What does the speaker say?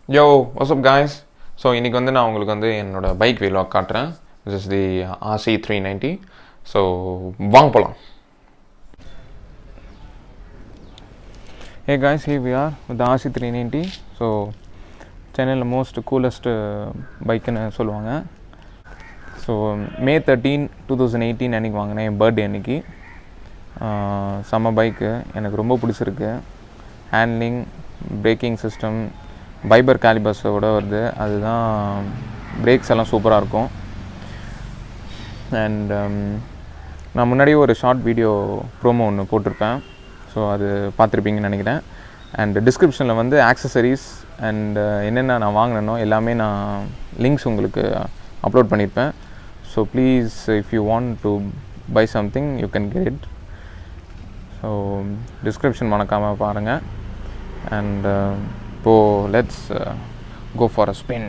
Yo, what's up guys? So இன்னைக்கு வந்து நான் உங்களுக்கு வந்து என்னோட பைக் vlog காட்டுறேன். This is the RC390. So வாங்க போலாம். Hey guys, here we are with the RC390. So Chennai's most coolest bike னு சொல்லுவாங்க. So May 13, 2018 அன்னைக்கு வாங்கினேன், என் பர்த்டே அன்னைக்கு. செம்ம பைக்கு, எனக்கு ரொம்ப பிடிச்சிருக்கு. ஹேண்ட்லிங், பிரேக்கிங் சிஸ்டம், பைபர் கேலிபர்ஸோட வருது. அதுதான் பிரேக்ஸ் எல்லாம் சூப்பராக இருக்கும். அண்ட் நான் முன்னாடியே ஒரு ஷார்ட் வீடியோ ப்ரோமோ ஒன்று போட்டிருப்பேன். ஸோ அது பார்த்துருப்பீங்கன்னு நினைக்கிறேன். அண்ட் டிஸ்கிரிப்ஷனில் வந்து ஆக்சசரிஸ் அண்ட் என்னென்ன நான் வாங்கினேனோ எல்லாமே நான் லிங்க்ஸ் உங்களுக்கு அப்லோட் பண்ணியிருப்பேன். So please if you want to buy something you can get it. So description மறக்காமல் பாருங்கள். அண்ட் இப்போது let's go for a spin.